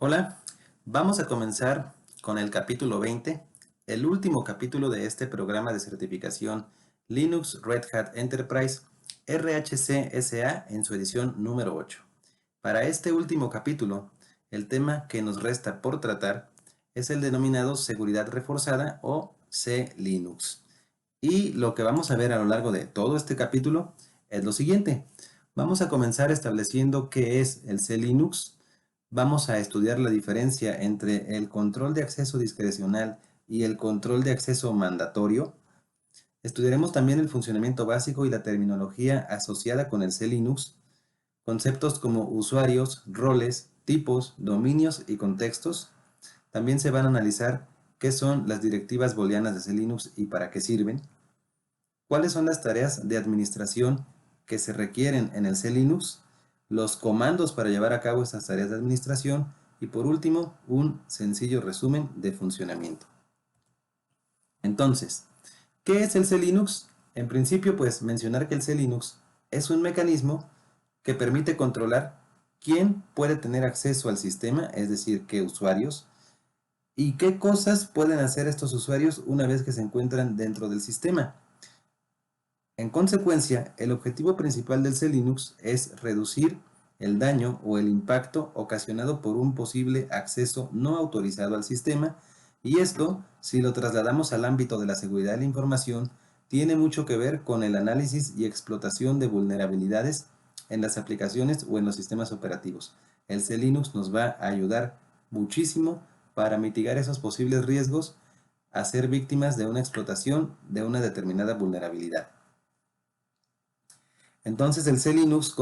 Hola, vamos a comenzar con el capítulo 20, el último capítulo de este programa de certificación Linux Red Hat Enterprise RHC SA en su edición número 8. Para este último capítulo, el tema que nos resta por tratar es el denominado seguridad reforzada o C-Linux. Y lo que vamos a ver a lo largo de todo este capítulo es lo siguiente. Vamos a comenzar estableciendo qué es el C-Linux. Vamos a estudiar la diferencia entre el control de acceso discrecional y el control de acceso mandatorio. Estudiaremos también el funcionamiento básico y la terminología asociada con el C-Linux, conceptos como usuarios, roles, tipos, dominios y contextos. También se van a analizar qué son las directivas booleanas de C-Linux y para qué sirven, cuáles son las tareas de administración que se requieren en el C-Linux, los comandos para llevar a cabo estas tareas de administración y por último, un sencillo resumen de funcionamiento. Entonces, ¿qué es el C-Linux? En principio, pues mencionar que el C-Linux es un mecanismo que permite controlar quién puede tener acceso al sistema, es decir, qué usuarios, y qué cosas pueden hacer estos usuarios una vez que se encuentran dentro del sistema. En consecuencia, el objetivo principal del C-Linux es reducir el daño o el impacto ocasionado por un posible acceso no autorizado al sistema, y esto, si lo trasladamos al ámbito de la seguridad de la información, tiene mucho que ver con el análisis y explotación de vulnerabilidades en las aplicaciones o en los sistemas operativos. El C-Linux nos va a ayudar muchísimo para mitigar esos posibles riesgos a ser víctimas de una explotación de una determinada vulnerabilidad. Entonces el C-Linux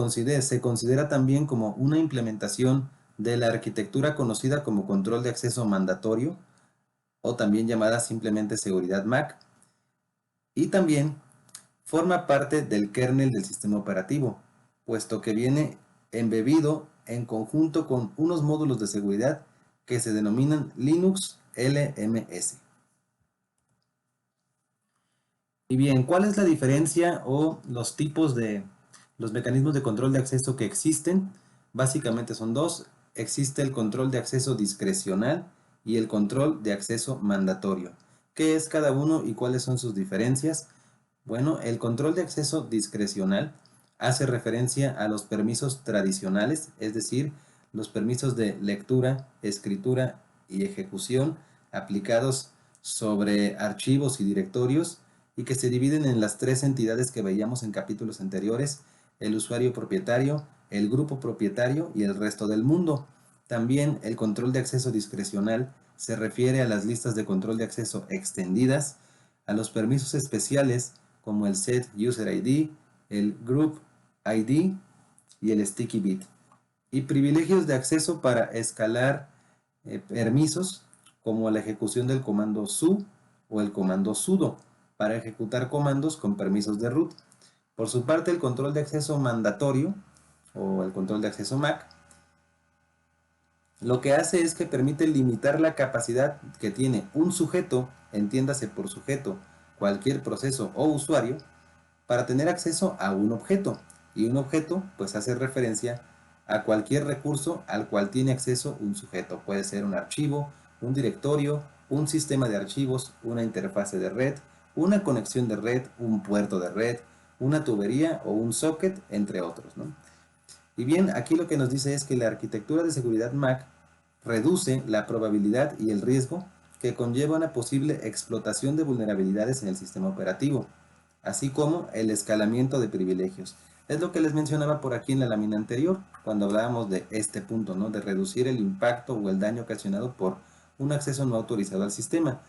se considera también como una implementación de la arquitectura conocida como control de acceso mandatorio o también llamada simplemente seguridad MAC, y también forma parte del kernel del sistema operativo, puesto que viene embebido en conjunto con unos módulos de seguridad que se denominan Linux LMS. Y bien, ¿cuál es la diferencia o los tipos de los mecanismos de control de acceso que existen? Básicamente son dos. Existe el control de acceso discrecional y el control de acceso mandatorio. ¿Qué es cada uno y cuáles son sus diferencias? Bueno, el control de acceso discrecional hace referencia a los permisos tradicionales, es decir, los permisos de lectura, escritura y ejecución aplicados sobre archivos y directorios y que se dividen en las tres entidades que veíamos en capítulos anteriores: el usuario propietario, el grupo propietario y el resto del mundo. También el control de acceso discrecional se refiere a las listas de control de acceso extendidas, a los permisos especiales como el Set User ID, el Group ID y el Sticky Bit, y privilegios de acceso para escalar permisos como la ejecución del comando su o el comando sudo para ejecutar comandos con permisos de root. Por su parte, el control de acceso mandatorio o el control de acceso MAC lo que hace es que permite limitar la capacidad que tiene un sujeto, entiéndase por sujeto cualquier proceso o usuario, para tener acceso a un objeto. Y un objeto pues hace referencia a cualquier recurso al cual tiene acceso un sujeto. Puede ser un archivo, un directorio, un sistema de archivos, una interfase de red, una conexión de red, un puerto de red, una tubería o un socket, entre otros, ¿no? Y bien, aquí lo que nos dice es que la arquitectura de seguridad MAC reduce la probabilidad y el riesgo que conlleva una posible explotación de vulnerabilidades en el sistema operativo, así como el escalamiento de privilegios. Es lo que les mencionaba por aquí en la lámina anterior, cuando hablábamos de este punto, ¿no? De reducir el impacto o el daño ocasionado por un acceso no autorizado al sistema.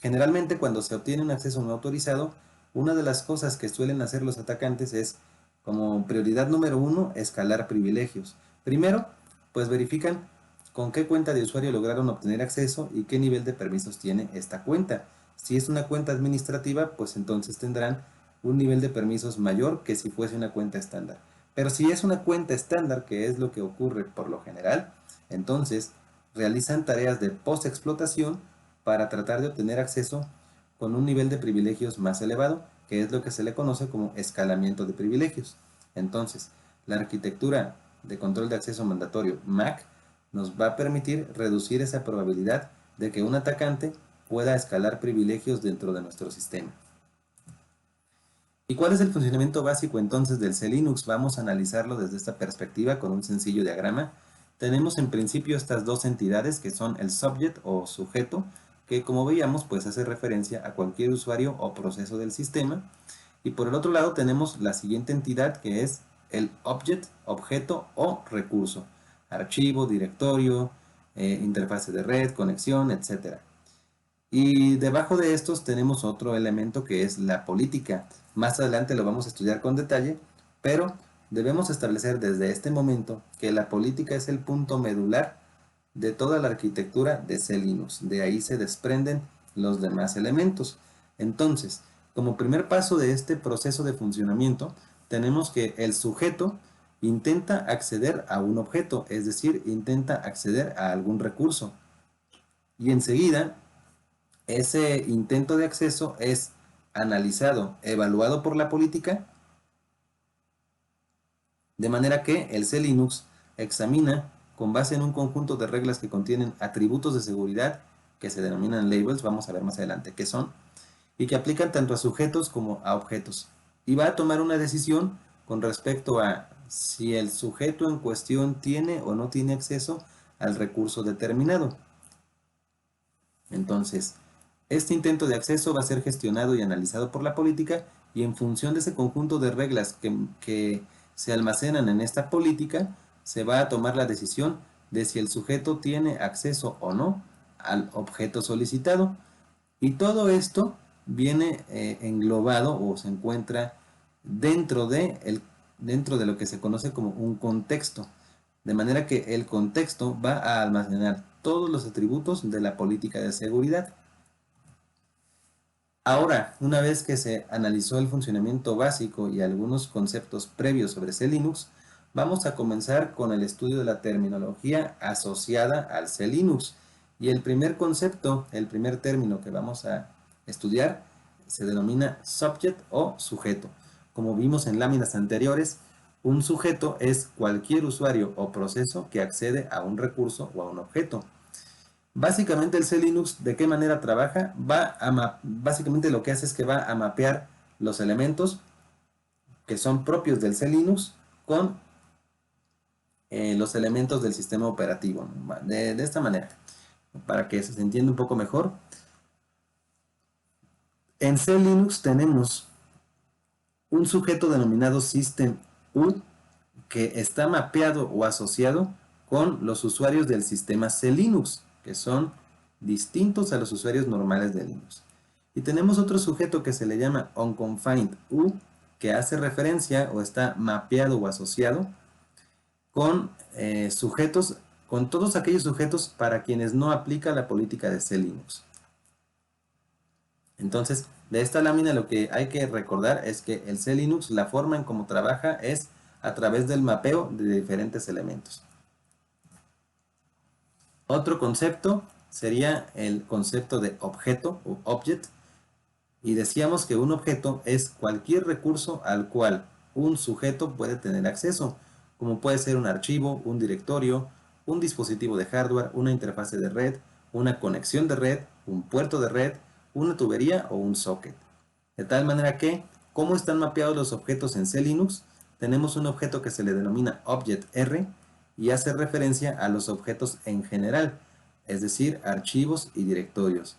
Generalmente, cuando se obtiene un acceso no autorizado, una de las cosas que suelen hacer los atacantes es, como prioridad número uno, escalar privilegios. Primero, pues verifican con qué cuenta de usuario lograron obtener acceso y qué nivel de permisos tiene esta cuenta. Si es una cuenta administrativa, pues entonces tendrán un nivel de permisos mayor que si fuese una cuenta estándar. Pero si es una cuenta estándar, que es lo que ocurre por lo general, entonces realizan tareas de post-explotación para tratar de obtener acceso con un nivel de privilegios más elevado, que es lo que se le conoce como escalamiento de privilegios. Entonces, la arquitectura de control de acceso mandatorio MAC nos va a permitir reducir esa probabilidad de que un atacante pueda escalar privilegios dentro de nuestro sistema. ¿Y cuál es el funcionamiento básico entonces del C Linux? Vamos a analizarlo desde esta perspectiva con un sencillo diagrama. Tenemos en principio estas dos entidades que son el subject o sujeto, que como veíamos pues hace referencia a cualquier usuario o proceso del sistema. Y por el otro lado tenemos la siguiente entidad que es el object, objeto o recurso. Archivo, directorio, interfase de red, conexión, etc. Y debajo de estos tenemos otro elemento que es la política. Más adelante lo vamos a estudiar con detalle, pero debemos establecer desde este momento que la política es el punto medular de toda la arquitectura de C Linux. De ahí se desprenden los demás elementos. Entonces, como primer paso de este proceso de funcionamiento, tenemos que el sujeto intenta acceder a un objeto, es decir, intenta acceder a algún recurso. Y enseguida ese intento de acceso es analizado, evaluado por la política, de manera que el C Linux examina con base en un conjunto de reglas que contienen atributos de seguridad que se denominan labels, vamos a ver más adelante qué son, y que aplican tanto a sujetos como a objetos. Y va a tomar una decisión con respecto a si el sujeto en cuestión tiene o no tiene acceso al recurso determinado. Entonces, este intento de acceso va a ser gestionado y analizado por la política y en función de ese conjunto de reglas que se almacenan en esta política, se va a tomar la decisión de si el sujeto tiene acceso o no al objeto solicitado. Y todo esto viene englobado o se encuentra dentro dentro de lo que se conoce como un contexto. De manera que el contexto va a almacenar todos los atributos de la política de seguridad. Ahora, una vez que se analizó el funcionamiento básico y algunos conceptos previos sobre C Linux, vamos a comenzar con el estudio de la terminología asociada al C Linux. Y el primer concepto, el primer término que vamos a estudiar, se denomina subject o sujeto. Como vimos en láminas anteriores, un sujeto es cualquier usuario o proceso que accede a un recurso o a un objeto. Básicamente el C Linux, ¿de qué manera trabaja? Básicamente lo que hace es que va a mapear los elementos que son propios del C Linux con los elementos del sistema operativo, ¿no? De esta manera, para que se entienda un poco mejor. En C Linux tenemos un sujeto denominado System U que está mapeado o asociado con los usuarios del sistema C Linux, que son distintos a los usuarios normales de Linux. Y tenemos otro sujeto que se le llama Unconfined U, que hace referencia o está mapeado o asociado con sujetos, con todos aquellos sujetos para quienes no aplica la política de C Linux. Entonces, de esta lámina lo que hay que recordar es que el C Linux, la forma en cómo trabaja es a través del mapeo de diferentes elementos. Otro concepto sería el concepto de objeto o object, y decíamos que un objeto es cualquier recurso al cual un sujeto puede tener acceso, como puede ser un archivo, un directorio, un dispositivo de hardware, una interfase de red, una conexión de red, un puerto de red, una tubería o un socket. De tal manera que, ¿cómo están mapeados los objetos en C Linux? Tenemos un objeto que se le denomina Object R y hace referencia a los objetos en general, es decir, archivos y directorios.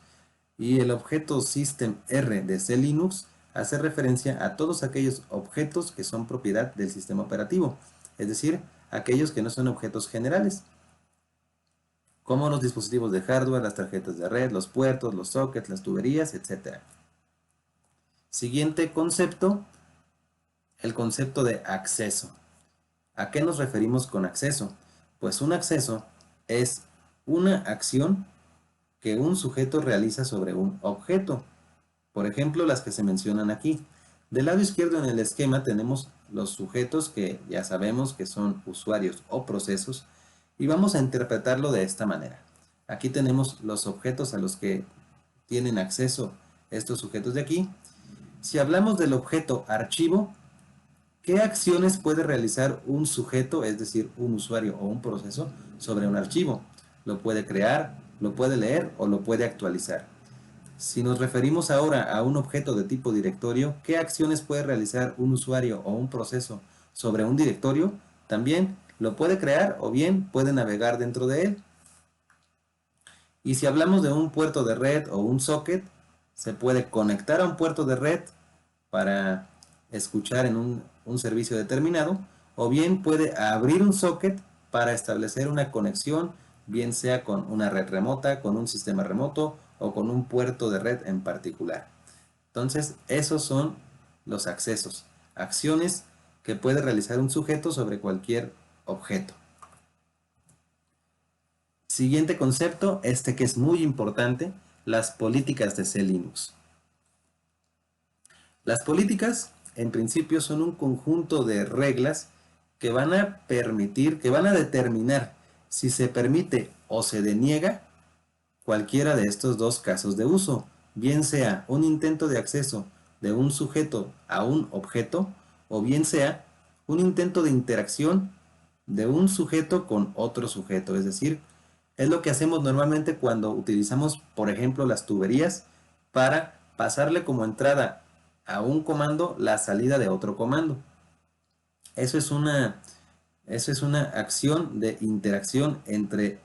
Y el objeto System R de C Linux hace referencia a todos aquellos objetos que son propiedad del sistema operativo, es decir, aquellos que no son objetos generales, como los dispositivos de hardware, las tarjetas de red, los puertos, los sockets, las tuberías, etc. Siguiente concepto, el concepto de acceso. ¿A qué nos referimos con acceso? Pues un acceso es una acción que un sujeto realiza sobre un objeto. Por ejemplo, las que se mencionan aquí. Del lado izquierdo en el esquema tenemos los sujetos que ya sabemos que son usuarios o procesos y vamos a interpretarlo de esta manera. Aquí tenemos los objetos a los que tienen acceso estos sujetos de aquí. Si hablamos del objeto archivo, ¿Qué acciones puede realizar un sujeto, es decir, un usuario o un proceso, sobre un archivo? Lo puede crear, lo puede leer o lo puede actualizar. Si nos referimos ahora a un objeto de tipo directorio, ¿qué acciones puede realizar un usuario o un proceso sobre un directorio? También lo puede crear o bien puede navegar dentro de él. Y si hablamos de un puerto de red o un socket, se puede conectar a un puerto de red para escuchar en un servicio determinado, o bien puede abrir un socket para establecer una conexión, bien sea con una red remota, con un sistema remoto o con un puerto de red en particular. Entonces, esos son los accesos, acciones que puede realizar un sujeto sobre cualquier objeto. Siguiente concepto, este que es muy importante, las políticas de C Linux. Las políticas, en principio, son un conjunto de reglas que van a permitir, que van a determinar si se permite o se deniega cualquiera de estos dos casos de uso, bien sea un intento de acceso de un sujeto a un objeto o bien sea un intento de interacción de un sujeto con otro sujeto. Es decir, es lo que hacemos normalmente cuando utilizamos, por ejemplo, las tuberías para pasarle como entrada a un comando la salida de otro comando. Eso es una, eso es una acción de interacción entre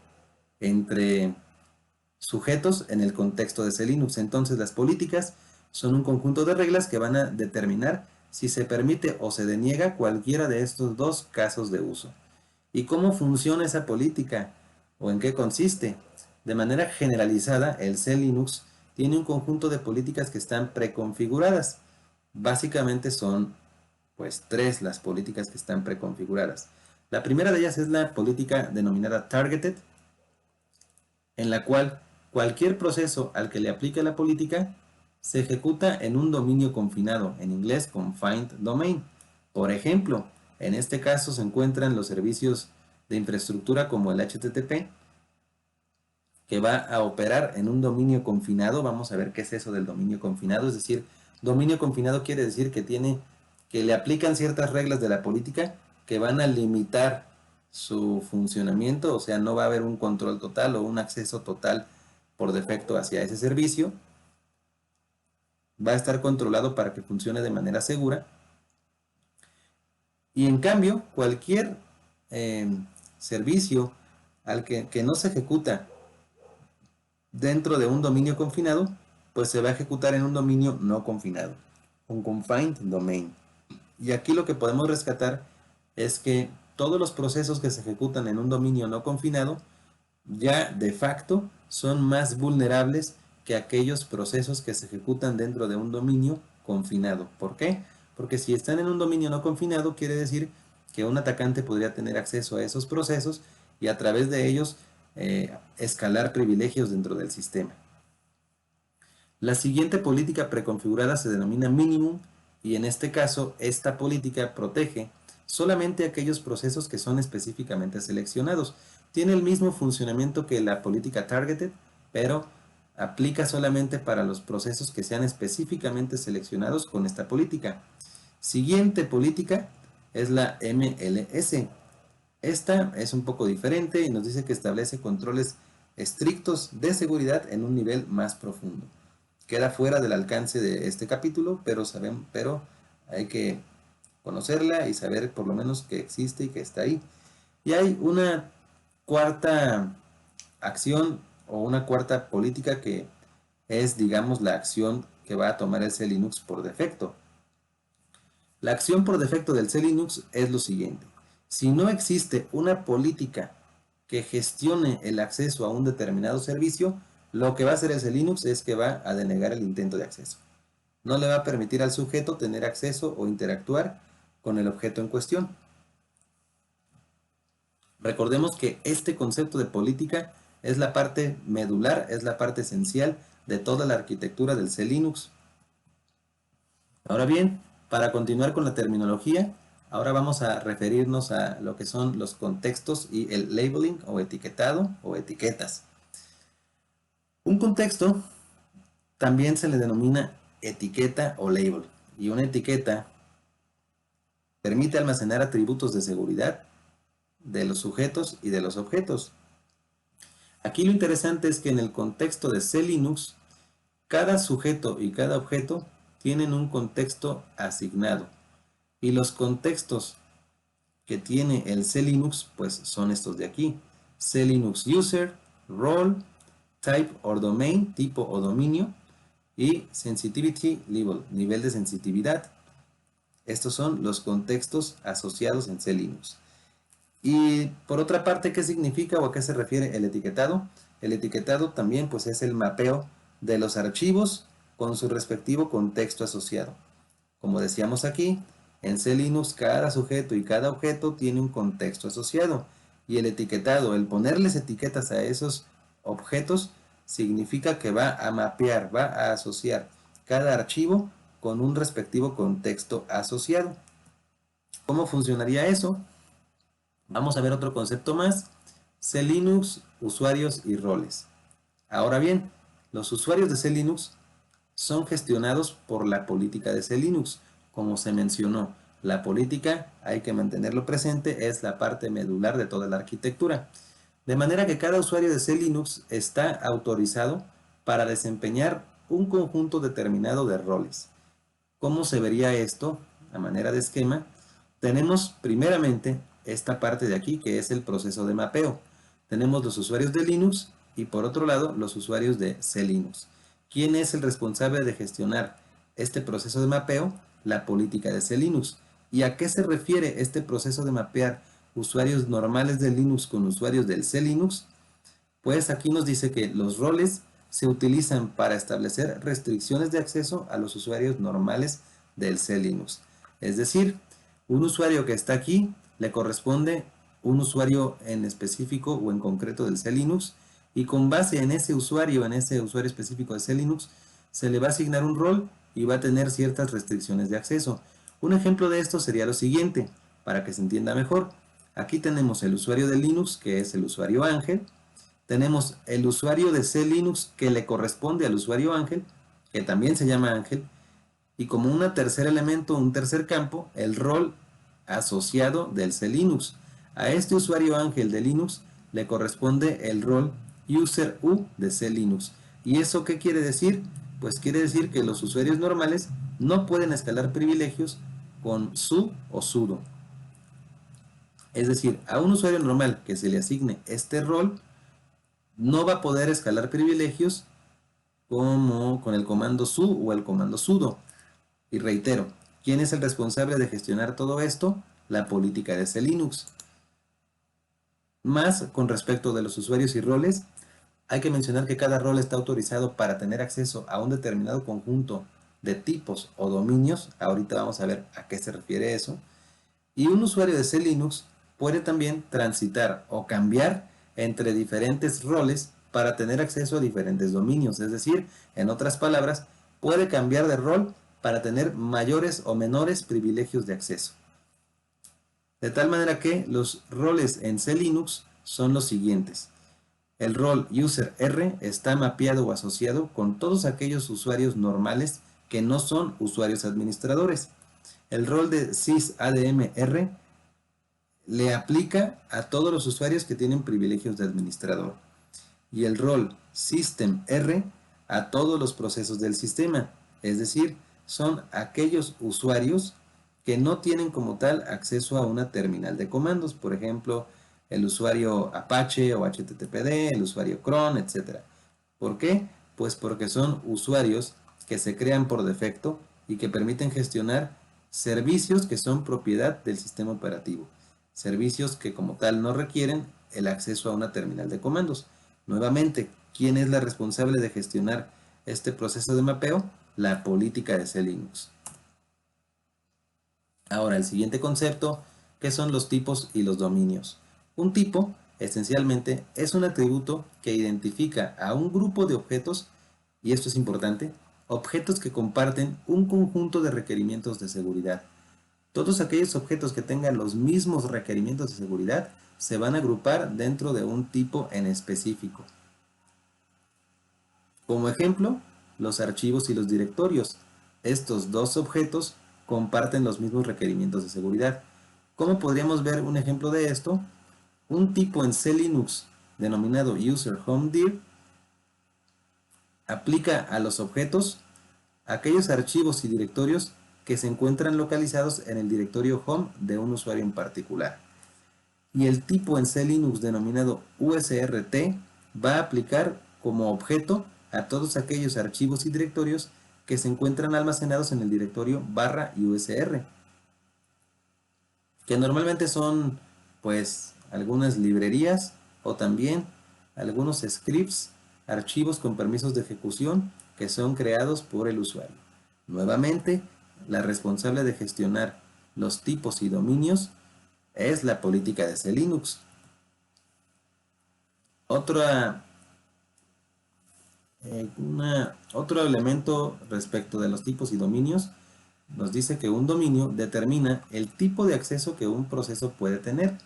sujetos en el contexto de C Linux. Entonces las políticas son un conjunto de reglas que van a determinar si se permite o se deniega cualquiera de estos dos casos de uso. ¿Y cómo funciona esa política? ¿O en qué consiste? De manera generalizada, el C Linux tiene un conjunto de políticas que están preconfiguradas. Básicamente son pues tres las políticas que están preconfiguradas. La primera de ellas es la política denominada targeted, en la cual cualquier proceso al que le aplique la política se ejecuta en un dominio confinado, en inglés confined domain. Por ejemplo, en este caso se encuentran los servicios de infraestructura como el HTTP, que va a operar en un dominio confinado. Vamos a ver qué es eso del dominio confinado. Es decir, dominio confinado quiere decir que le aplican ciertas reglas de la política que van a limitar su funcionamiento, o sea, no va a haber un control total o un acceso total por defecto hacia ese servicio. Va a estar controlado para que funcione de manera segura. Y en cambio, cualquier eh, servicio al que no se ejecuta dentro de un dominio confinado, pues se va a ejecutar en un dominio no confinado, un confined domain. Y aquí lo que podemos rescatar es que todos los procesos que se ejecutan en un dominio no confinado ya de facto son más vulnerables que aquellos procesos que se ejecutan dentro de un dominio confinado. ¿Por qué? Porque si están en un dominio no confinado, quiere decir que un atacante podría tener acceso a esos procesos y a través de ellos escalar privilegios dentro del sistema. La siguiente política preconfigurada se denomina minimum y en este caso esta política protege solamente aquellos procesos que son específicamente seleccionados. Tiene el mismo funcionamiento que la política targeted, pero aplica solamente para los procesos que sean específicamente seleccionados con esta política. Siguiente política es la MLS. Esta es un poco diferente y nos dice que establece controles estrictos de seguridad en un nivel más profundo. Queda fuera del alcance de este capítulo, pero hay que conocerla y saber por lo menos que existe y que está ahí. Y hay una cuarta acción o una cuarta política que es, digamos, la acción que va a tomar el C Linux por defecto. La acción por defecto del C Linux es lo siguiente. Si no existe una política que gestione el acceso a un determinado servicio, lo que va a hacer el C Linux es que va a denegar el intento de acceso. No le va a permitir al sujeto tener acceso o interactuar con el objeto en cuestión. Recordemos que este concepto de política es la parte medular, es la parte esencial de toda la arquitectura del C Linux. Ahora bien, para continuar con la terminología, ahora vamos a referirnos a lo que son los contextos y el labeling o etiquetado o etiquetas. Un contexto también se le denomina etiqueta o label, y una etiqueta Permite almacenar atributos de seguridad de los sujetos y de los objetos. Aquí lo interesante es que en el contexto de C Linux, cada sujeto y cada objeto tienen un contexto asignado. Y los contextos que tiene el C Linux, pues son estos de aquí. C Linux User, Role, Type or Domain, tipo o dominio, y Sensitivity Level, nivel de sensitividad. Estos son los contextos asociados en C Linux. Y por otra parte, ¿qué significa o a qué se refiere el etiquetado? El etiquetado también pues es el mapeo de los archivos con su respectivo contexto asociado. Como decíamos aquí, en C Linux cada sujeto y cada objeto tiene un contexto asociado. Y el etiquetado, el ponerles etiquetas a esos objetos, significa que va a mapear, va a asociar cada archivo con un respectivo contexto asociado. ¿Cómo funcionaría eso? Vamos a ver otro concepto más. C Linux, usuarios y roles. Ahora bien, los usuarios de C Linux son gestionados por la política de C Linux. Como se mencionó, la política, hay que mantenerlo presente, es la parte medular de toda la arquitectura. De manera que cada usuario de C Linux está autorizado para desempeñar un conjunto determinado de roles. ¿Cómo se vería esto? A manera de esquema, tenemos primeramente esta parte de aquí que es el proceso de mapeo. Tenemos los usuarios de Linux y por otro lado los usuarios de C Linux. ¿Quién es el responsable de gestionar este proceso de mapeo? La política de C Linux. ¿Y a qué se refiere este proceso de mapear usuarios normales de Linux con usuarios del C Linux? Pues aquí nos dice que los roles se utilizan para establecer restricciones de acceso a los usuarios normales del C Linux. Es decir, un usuario que está aquí le corresponde un usuario en específico o en concreto del C Linux y con base en ese usuario específico de C Linux, se le va a asignar un rol y va a tener ciertas restricciones de acceso. Un ejemplo de esto sería lo siguiente, para que se entienda mejor. Aquí tenemos el usuario de Linux, que es el usuario Ángel. Tenemos el usuario de C Linux que le corresponde al usuario Ángel, que también se llama Ángel, y como un tercer elemento, un tercer campo, el rol asociado del C Linux. A este usuario Ángel de Linux le corresponde el rol user U de C Linux. ¿Y eso qué quiere decir? Pues quiere decir que los usuarios normales no pueden escalar privilegios con su o sudo. Es decir, a un usuario normal que se le asigne este rol, no va a poder escalar privilegios como con el comando su o el comando sudo. Y reitero, ¿quién es el responsable de gestionar todo esto? La política de C Linux. Más con respecto de los usuarios y roles, hay que mencionar que cada rol está autorizado para tener acceso a un determinado conjunto de tipos o dominios. Ahorita vamos a ver a qué se refiere eso. Y un usuario de C Linux puede también transitar o cambiar entre diferentes roles para tener acceso a diferentes dominios. Es decir, en otras palabras, puede cambiar de rol para tener mayores o menores privilegios de acceso. De tal manera que los roles en C Linux son los siguientes. El rol user R está mapeado o asociado con todos aquellos usuarios normales que no son usuarios administradores. El rol de sysadm R le aplica a todos los usuarios que tienen privilegios de administrador. Y el rol system R a todos los procesos del sistema. Es decir, son aquellos usuarios que no tienen como tal acceso a una terminal de comandos. Por ejemplo, el usuario Apache o HTTPD, el usuario cron, etc. ¿Por qué? Pues porque son usuarios que se crean por defecto y que permiten gestionar servicios que son propiedad del sistema operativo. Servicios que como tal no requieren el acceso a una terminal de comandos. Nuevamente, ¿quién es la responsable de gestionar este proceso de mapeo? La política de C Linux. Ahora, el siguiente concepto, ¿qué son los tipos y los dominios? Un tipo, esencialmente, es un atributo que identifica a un grupo de objetos, y esto es importante, objetos que comparten un conjunto de requerimientos de seguridad. Todos aquellos objetos que tengan los mismos requerimientos de seguridad se van a agrupar dentro de un tipo en específico. Como ejemplo, los archivos y los directorios. Estos dos objetos comparten los mismos requerimientos de seguridad. ¿Cómo podríamos ver un ejemplo de esto? Un tipo en C Linux denominado user_home_dir aplica a los objetos aquellos archivos y directorios que se encuentran localizados en el directorio home de un usuario en particular. Y el tipo en C Linux denominado usrt va a aplicar como objeto a todos aquellos archivos y directorios que se encuentran almacenados en el directorio /usr, que normalmente son pues algunas librerías o también algunos scripts, archivos con permisos de ejecución que son creados por el usuario. Nuevamente, la responsable de gestionar los tipos y dominios es la política de C Linux. Otro elemento respecto de los tipos y dominios nos dice que un dominio determina el tipo de acceso que un proceso puede tener.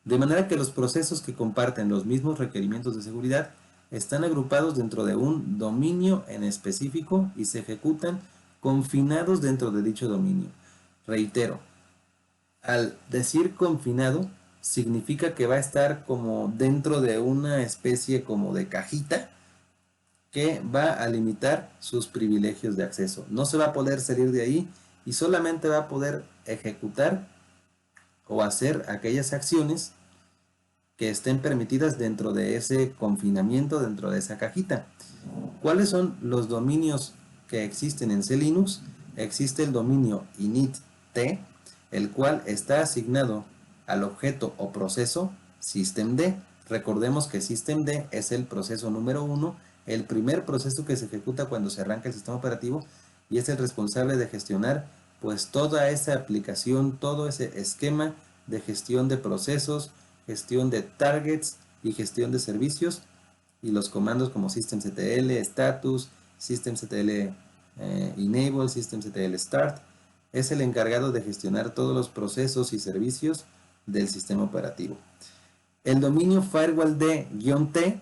De manera que los procesos que comparten los mismos requerimientos de seguridad están agrupados dentro de un dominio en específico y se ejecutan confinados dentro de dicho dominio. Reitero, al decir confinado significa que va a estar como dentro de una especie como de cajita que va a limitar sus privilegios de acceso. No se va a poder salir de ahí y solamente va a poder ejecutar o hacer aquellas acciones que estén permitidas dentro de ese confinamiento, dentro de esa cajita. ¿Cuáles son los dominios que existen en C Linux? Existe el dominio init t, el cual está asignado al objeto o proceso systemd. Recordemos que systemd es el proceso número 1, el primer proceso que se ejecuta cuando se arranca el sistema operativo y es el responsable de gestionar pues toda esa aplicación, todo ese esquema de gestión de procesos, gestión de targets y gestión de servicios, y los comandos como systemctl status, systemctl enable, systemctl start, es el encargado de gestionar todos los procesos y servicios del sistema operativo. El dominio firewalld-t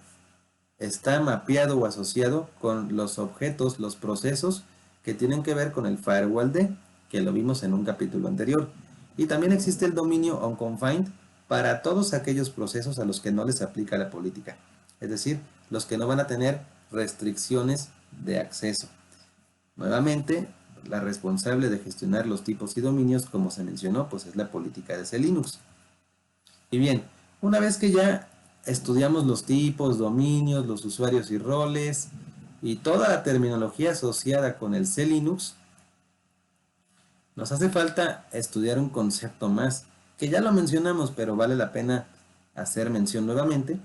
está mapeado o asociado con los objetos, los procesos que tienen que ver con el firewalld, que lo vimos en un capítulo anterior. Y también existe el dominio unconfined para todos aquellos procesos a los que no les aplica la política, es decir, los que no van a tener restricciones de acceso. Nuevamente, la responsable de gestionar los tipos y dominios, como se mencionó, pues es la política de C Linux. Y bien, una vez que ya estudiamos los tipos, dominios, los usuarios y roles y toda la terminología asociada con el C Linux, nos hace falta estudiar un concepto más, que ya lo mencionamos, pero vale la pena hacer mención nuevamente.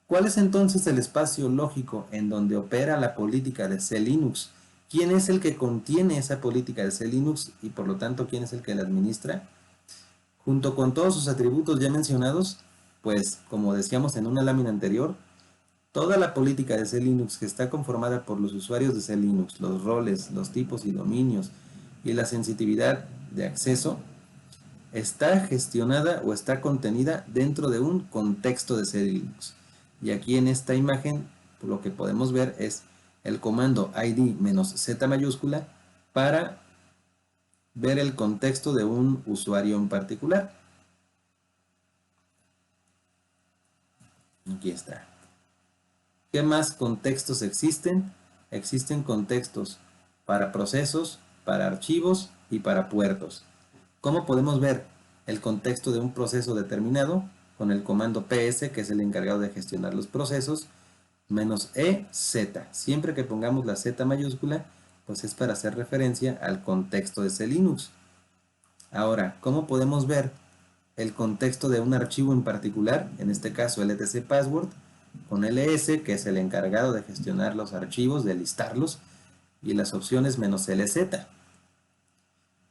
¿Cuál es entonces el espacio lógico en donde opera la política de C Linux? ¿Quién es el que contiene esa política de C Linux y por lo tanto quién es el que la administra? Junto con todos sus atributos ya mencionados, pues como decíamos en una lámina anterior, toda la política de C Linux que está conformada por los usuarios de C Linux, los roles, los tipos y dominios y la sensitividad de acceso, está gestionada o está contenida dentro de un contexto de C Linux. Y aquí en esta imagen lo que podemos ver es el comando id-z mayúscula para ver el contexto de un usuario en particular. Aquí está. ¿Qué más contextos existen? Existen contextos para procesos, para archivos y para puertos. ¿Cómo podemos ver el contexto de un proceso determinado? Con el comando ps, que es el encargado de gestionar los procesos, -ez. Siempre que pongamos la z mayúscula, pues es para hacer referencia al contexto de C Linux. Ahora, ¿cómo podemos ver el contexto de un archivo en particular? En este caso el etc password, con ls, que es el encargado de gestionar los archivos, de listarlos, y las opciones -lz.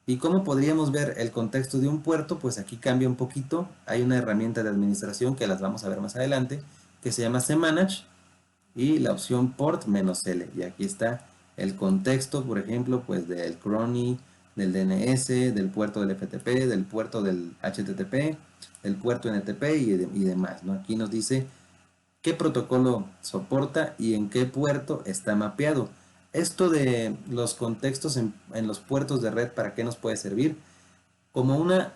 ¿Y cómo podríamos ver el contexto de un puerto? Pues aquí cambia un poquito. Hay una herramienta de administración que las vamos a ver más adelante, que se llama cmanage, y la opción port -l. Y aquí está el contexto, por ejemplo, pues del cronny, del DNS, del puerto del FTP, del puerto del HTTP, del puerto NTP y demás, ¿no? Aquí nos dice qué protocolo soporta y en qué puerto está mapeado. Esto de los contextos en los puertos de red, ¿para qué nos puede servir? Como una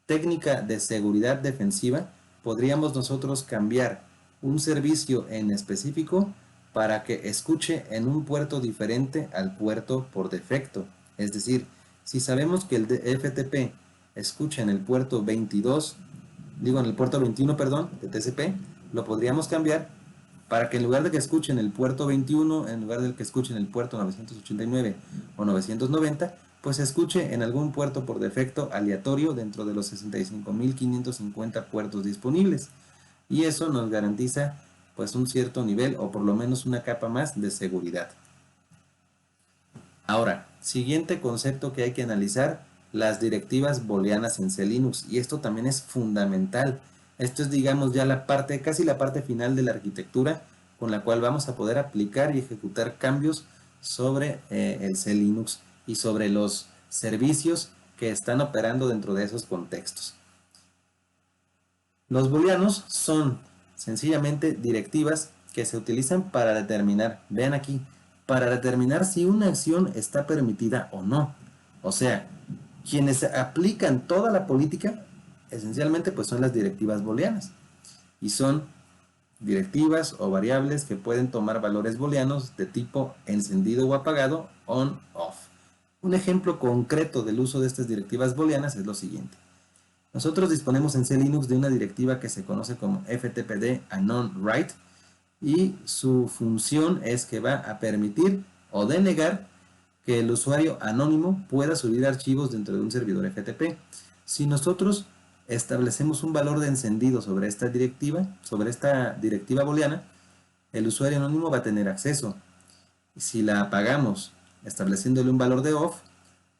técnica de seguridad defensiva, podríamos nosotros cambiar un servicio en específico para que escuche en un puerto diferente al puerto por defecto. Es decir, si sabemos que el FTP escucha en el puerto 22, digo en el puerto 21, perdón, de TCP, lo podríamos cambiar para que en lugar de que escuche en el puerto 21, en lugar de que escuche en el puerto 989 o 990, pues escuche en algún puerto por defecto aleatorio dentro de los 65.550 puertos disponibles. Y eso nos garantiza pues un cierto nivel o por lo menos una capa más de seguridad. Ahora, siguiente concepto que hay que analizar, las directivas booleanas en C Linux. Y esto también es fundamental. Esto es, digamos, ya la parte, casi la parte final de la arquitectura con la cual vamos a poder aplicar y ejecutar cambios sobre el C Linux y sobre los servicios que están operando dentro de esos contextos. Los booleanos son sencillamente directivas que se utilizan para determinar, vean aquí, para determinar si una acción está permitida o no. O sea, quienes aplican toda la política, esencialmente pues son las directivas booleanas. Y son directivas o variables que pueden tomar valores booleanos de tipo encendido o apagado, on, off. Un ejemplo concreto del uso de estas directivas booleanas es lo siguiente. Nosotros disponemos en C Linux de una directiva que se conoce como ftpd anon write y su función es que va a permitir o denegar que el usuario anónimo pueda subir archivos dentro de un servidor FTP. Si nosotros establecemos un valor de encendido sobre esta directiva booleana, el usuario anónimo va a tener acceso. Si la apagamos estableciéndole un valor de off,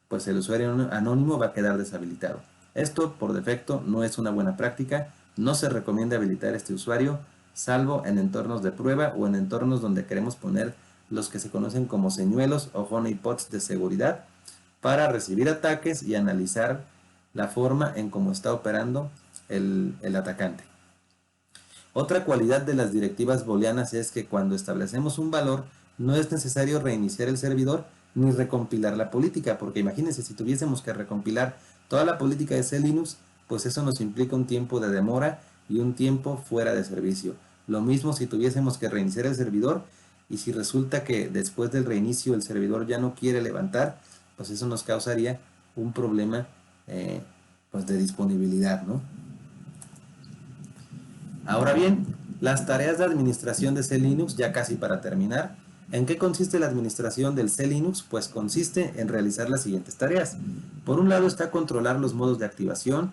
pues el usuario anónimo va a quedar deshabilitado. Esto por defecto no es una buena práctica, no se recomienda habilitar este usuario, salvo en entornos de prueba o en entornos donde queremos poner los que se conocen como señuelos o honeypots de seguridad para recibir ataques y analizar la forma en cómo está operando el atacante. Otra cualidad de las directivas booleanas es que cuando establecemos un valor no es necesario reiniciar el servidor ni recompilar la política, porque imagínense si tuviésemos que recompilar toda la política de C Linux, pues eso nos implica un tiempo de demora y un tiempo fuera de servicio. Lo mismo si tuviésemos que reiniciar el servidor y si resulta que después del reinicio el servidor ya no quiere levantar, pues eso nos causaría un problema pues de disponibilidad, ¿no? Ahora bien, las tareas de administración de C Linux, ya casi para terminar. ¿En qué consiste la administración del C Linux? Pues consiste en realizar las siguientes tareas. Por un lado está controlar los modos de activación,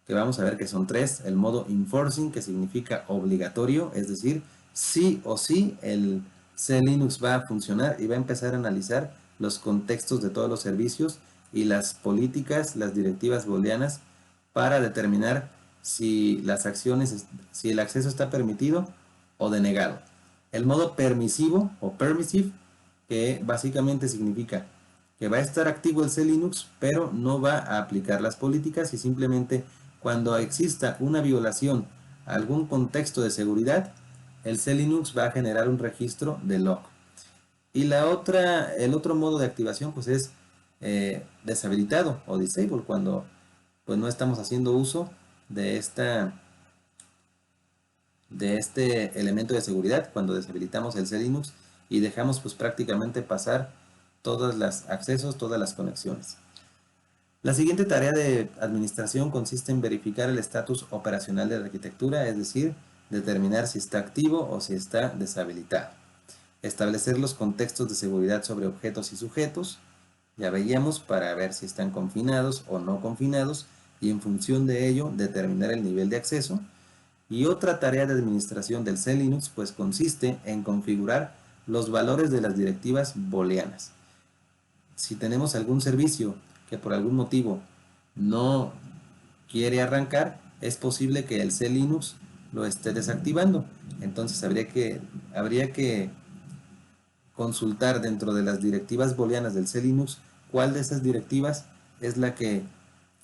que vamos a ver que son tres. El modo enforcing, que significa obligatorio, es decir, sí o sí el C Linux va a funcionar y va a empezar a analizar los contextos de todos los servicios y las políticas, las directivas booleanas para determinar si las acciones, si el acceso está permitido o denegado. El modo permisivo o permissive, que básicamente significa que va a estar activo el C Linux, pero no va a aplicar las políticas y simplemente cuando exista una violación a algún contexto de seguridad, el C Linux va a generar un registro de log. Y el otro modo de activación pues es deshabilitado o disable, cuando pues no estamos haciendo uso de este elemento de seguridad, cuando deshabilitamos el C Linux y dejamos pues prácticamente pasar todos los accesos, todas las conexiones. La siguiente tarea de administración consiste en verificar el estatus operacional de la arquitectura, es decir, determinar si está activo o si está deshabilitado. Establecer los contextos de seguridad sobre objetos y sujetos, ya veíamos, para ver si están confinados o no confinados y en función de ello determinar el nivel de acceso. Y otra tarea de administración del C Linux pues consiste en configurar los valores de las directivas booleanas. Si tenemos algún servicio que por algún motivo no quiere arrancar, es posible que el C Linux lo esté desactivando. Entonces habría que consultar dentro de las directivas booleanas del C Linux cuál de esas directivas es la que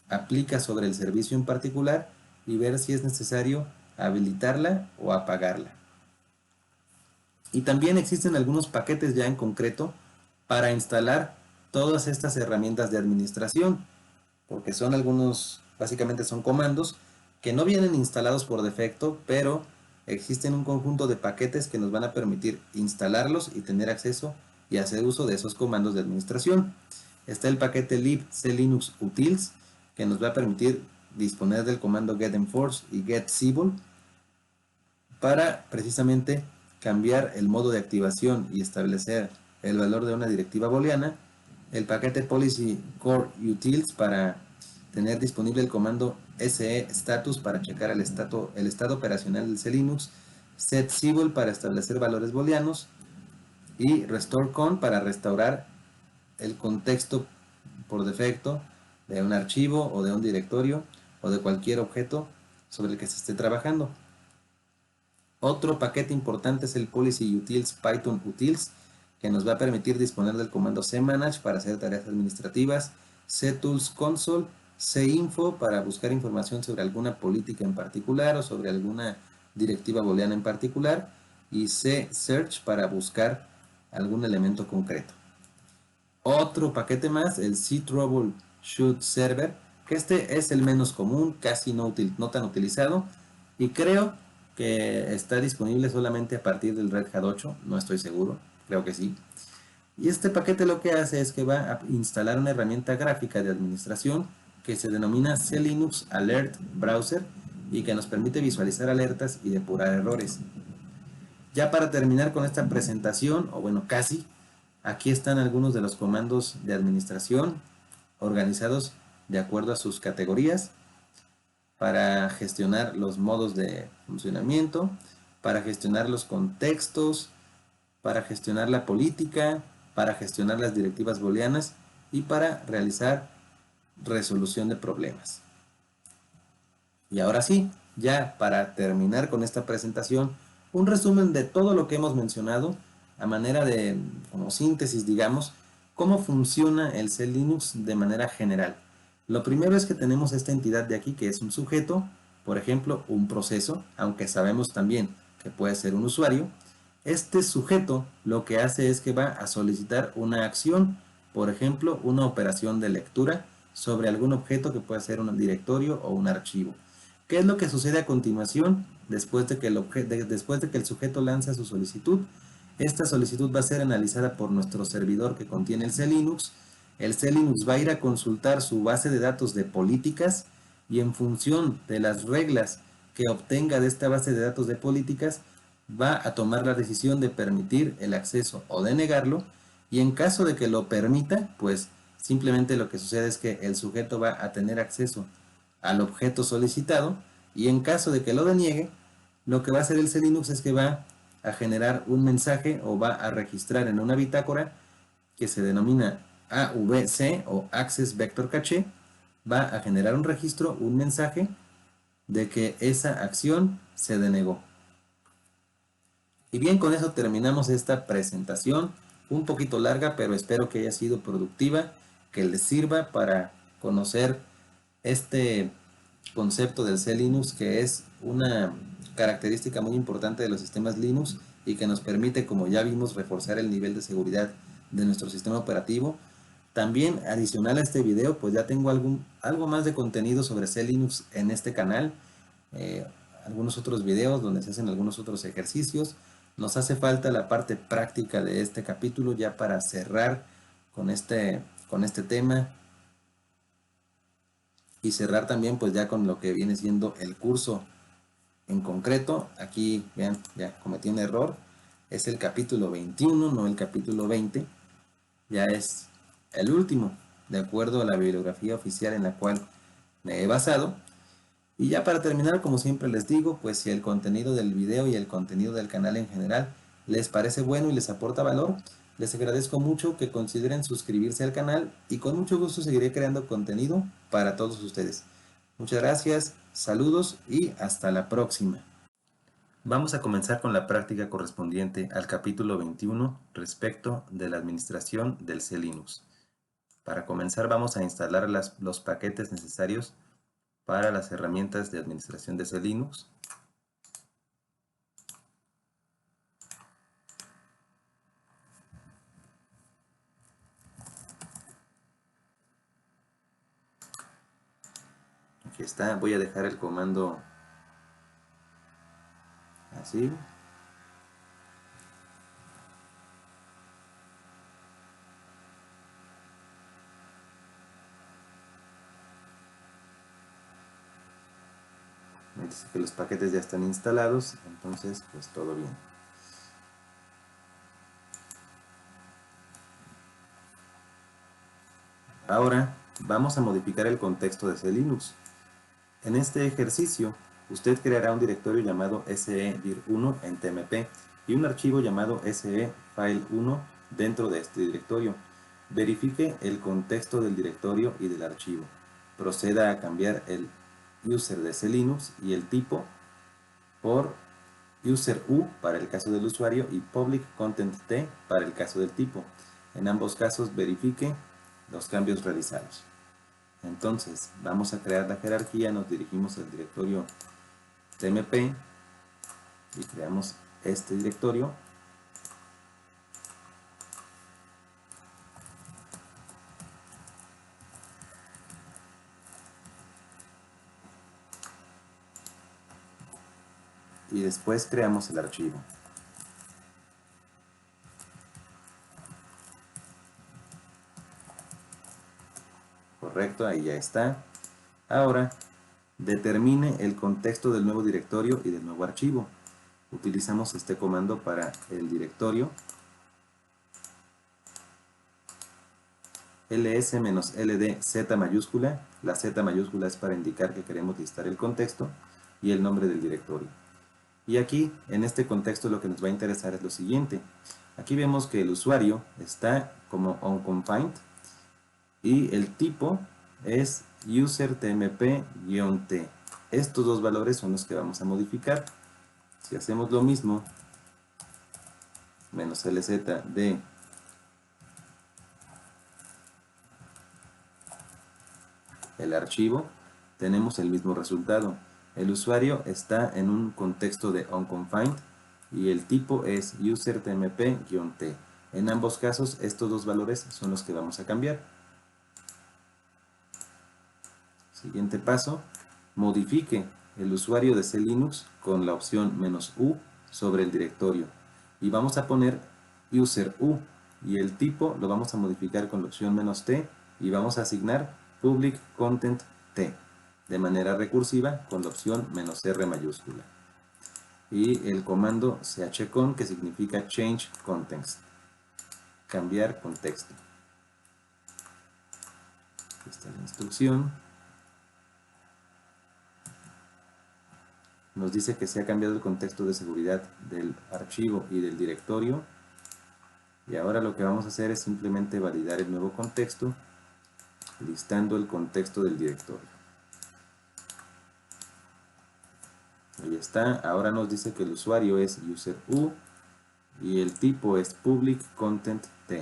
aplica sobre el servicio en particular y ver si es necesario habilitarla o apagarla. Y también existen algunos paquetes ya en concreto para instalar todas estas herramientas de administración, porque son algunos, básicamente son comandos que no vienen instalados por defecto, pero existen un conjunto de paquetes que nos van a permitir instalarlos y tener acceso y hacer uso de esos comandos de administración. Está el paquete libclinux-utils, que nos va a permitir disponer del comando getenforce y getsymbol para precisamente cambiar el modo de activación y establecer el valor de una directiva booleana. El paquete policy core utils para tener disponible el comando se-status para checar el estado operacional del C-Linux, setsymbol para establecer valores booleanos y restorecon para restaurar el contexto por defecto de un archivo o de un directorio o de cualquier objeto sobre el que se esté trabajando. Otro paquete importante es el policy utils python utils, que nos va a permitir disponer del comando cmanage para hacer tareas administrativas, ctools console, cinfo para buscar información sobre alguna política en particular o sobre alguna directiva booleana en particular, y csearch para buscar algún elemento concreto. Otro paquete más, el ctroubleshoot server, que este es el menos común, casi no tan utilizado, y creo que está disponible solamente a partir del Red Hat 8, no estoy seguro, creo que sí. Y este paquete lo que hace es que va a instalar una herramienta gráfica de administración que se denomina C-Linux Alert Browser y que nos permite visualizar alertas y depurar errores. Ya para terminar con esta presentación, o bueno, casi, aquí están algunos de los comandos de administración organizados de acuerdo a sus categorías para gestionar los modos de funcionamiento, para gestionar los contextos, para gestionar la política, para gestionar las directivas booleanas y para realizar resolución de problemas. Y ahora sí, ya para terminar con esta presentación, un resumen de todo lo que hemos mencionado, a manera de como síntesis, digamos, cómo funciona el C-Linux de manera general. Lo primero es que tenemos esta entidad de aquí que es un sujeto, por ejemplo, un proceso, aunque sabemos también que puede ser un usuario. Este sujeto lo que hace es que va a solicitar una acción, por ejemplo, una operación de lectura sobre algún objeto que puede ser un directorio o un archivo. ¿Qué es lo que sucede a continuación después de que el sujeto lanza su solicitud? Esta solicitud va a ser analizada por nuestro servidor que contiene el C-Linux. El C-Linux va a ir a consultar su base de datos de políticas y en función de las reglas que obtenga de esta base de datos de políticas va a tomar la decisión de permitir el acceso o de negarlo, y en caso de que lo permita, pues simplemente lo que sucede es que el sujeto va a tener acceso al objeto solicitado, y en caso de que lo deniegue, lo que va a hacer el C-Linux es que va a generar un mensaje o va a registrar en una bitácora que se denomina AVC o Access Vector Cache, va a generar un registro, un mensaje de que esa acción se denegó. Y bien, con eso terminamos esta presentación, un poquito larga, pero espero que haya sido productiva, que les sirva para conocer este concepto del C-Linux, que es una característica muy importante de los sistemas Linux y que nos permite, como ya vimos, reforzar el nivel de seguridad de nuestro sistema operativo. También, adicional a este video, pues ya tengo algo más de contenido sobre C-Linux en este canal, eh, algunos otros videos donde se hacen algunos otros ejercicios. Nos hace falta la parte práctica de este capítulo ya para cerrar con este tema y cerrar también pues ya con lo que viene siendo el curso en concreto. Aquí vean, ya cometí un error, es el capítulo 21, no el capítulo 20, ya es el último, de acuerdo a la bibliografía oficial en la cual me he basado. Y ya para terminar, como siempre les digo, pues si el contenido del video y el contenido del canal en general les parece bueno y les aporta valor, les agradezco mucho que consideren suscribirse al canal y con mucho gusto seguiré creando contenido para todos ustedes. Muchas gracias, saludos y hasta la próxima. Vamos a comenzar con la práctica correspondiente al capítulo 21 respecto de la administración del C-Linux. Para comenzar vamos a instalar los paquetes necesarios para las herramientas de administración de C-Linux. Aquí está, voy a dejar el comando así. Me dice que los paquetes ya están instalados, entonces pues todo bien. Ahora vamos a modificar el contexto de ese Linux. En este ejercicio, usted creará un directorio llamado sedir1 en tmp y un archivo llamado sefile1 dentro de este directorio. Verifique el contexto del directorio y del archivo. Proceda a cambiar el user de ese Linux y el tipo por user_u para el caso del usuario y public content t para el caso del tipo. En ambos casos verifique los cambios realizados. Entonces vamos a crear la jerarquía, nos dirigimos al directorio tmp y creamos este directorio. Y después creamos el archivo. Correcto, ahí ya está. Ahora, determine el contexto del nuevo directorio y del nuevo archivo. Utilizamos este comando para el directorio. ls-ld z mayúscula. La z mayúscula es para indicar que queremos listar el contexto y el nombre del directorio. Y aquí, en este contexto, lo que nos va a interesar es lo siguiente. Aquí vemos que el usuario está como onConfined y el tipo es usertmp-t. Estos dos valores son los que vamos a modificar. Si hacemos lo mismo, menos lz de el archivo, tenemos el mismo resultado. El usuario está en un contexto de onConfined y el tipo es usertmp-t. En ambos casos, estos dos valores son los que vamos a cambiar. Siguiente paso, modifique el usuario de ese Linux con la opción "-u" sobre el directorio. Y vamos a poner user_u y el tipo lo vamos a modificar con la opción "-t" y vamos a asignar public content t de manera recursiva con la opción "-r" mayúscula. Y el comando chcon, que significa change context, cambiar contexto. Esta es la instrucción. Nos dice que se ha cambiado el contexto de seguridad del archivo y del directorio. Y ahora lo que vamos a hacer es simplemente validar el nuevo contexto, listando el contexto del directorio. Ahí está. Ahora nos dice que el usuario es user_u y el tipo es public content t.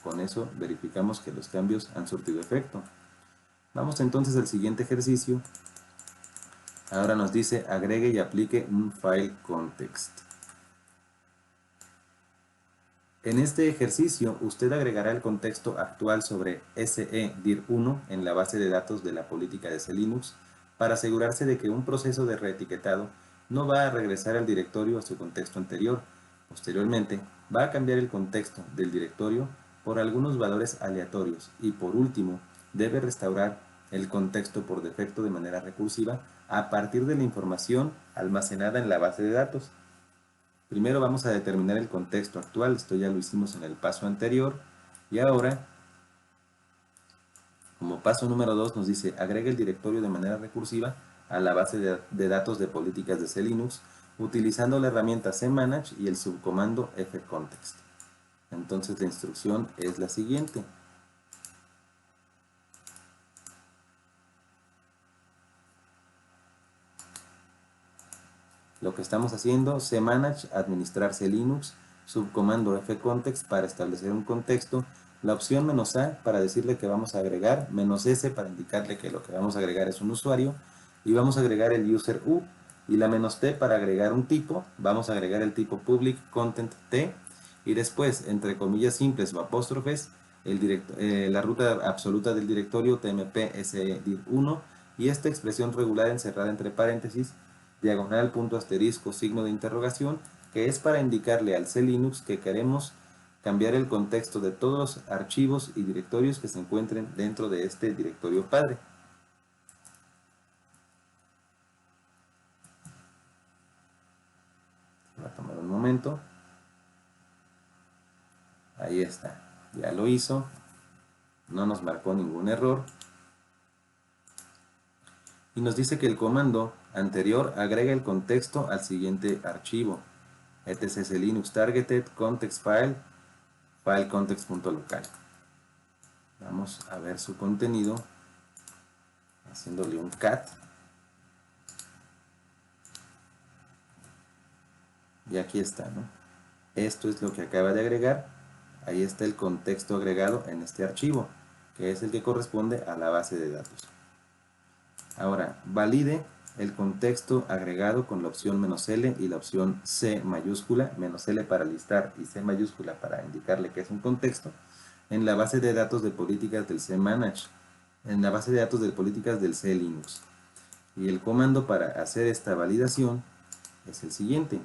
Con eso verificamos que los cambios han surtido efecto. Vamos entonces al siguiente ejercicio. Ahora nos dice agregue y aplique un file context. En este ejercicio, usted agregará el contexto actual sobre sedir1 en la base de datos de la política de ese Linux para asegurarse de que un proceso de reetiquetado no va a regresar al directorio a su contexto anterior. Posteriormente, va a cambiar el contexto del directorio por algunos valores aleatorios y, por último, debe restaurar el contexto por defecto de manera recursiva a partir de la información almacenada en la base de datos. Primero vamos a determinar el contexto actual, esto ya lo hicimos en el paso anterior, y ahora, como paso número 2, nos dice agrega el directorio de manera recursiva a la base de datos de políticas de ese Linux, utilizando la herramienta cmanage y el subcomando fcontext. Entonces la instrucción es la siguiente. Lo que estamos haciendo, cmanage, administrarse Linux, subcomando fcontext para establecer un contexto, la opción "-a" para decirle que vamos a agregar, "-s" para indicarle que lo que vamos a agregar es un usuario, y vamos a agregar el user_u, y la "-t" para agregar un tipo, vamos a agregar el tipo public content t, y después, entre comillas simples o apóstrofes, la ruta absoluta del directorio tmp sedir1 y esta expresión regular encerrada entre paréntesis, diagonal, punto asterisco, signo de interrogación, que es para indicarle al C Linux que queremos cambiar el contexto de todos los archivos y directorios que se encuentren dentro de este directorio padre. Va a tomar un momento. Ahí está, ya lo hizo, no nos marcó ningún error. Y nos dice que el comando anterior agrega el contexto al siguiente archivo, etc linux targeted context file, file context.local. Vamos a ver su contenido, haciéndole un cat. Y aquí está, ¿no? Esto es lo que acaba de agregar. Ahí está el contexto agregado en este archivo, que es el que corresponde a la base de datos. Ahora, valide el contexto agregado con la opción "-l" y la opción C mayúscula, "-l" para listar y C mayúscula para indicarle que es un contexto, en la base de datos de políticas del CManage, en la base de datos de políticas del C Linux. Y el comando para hacer esta validación es el siguiente: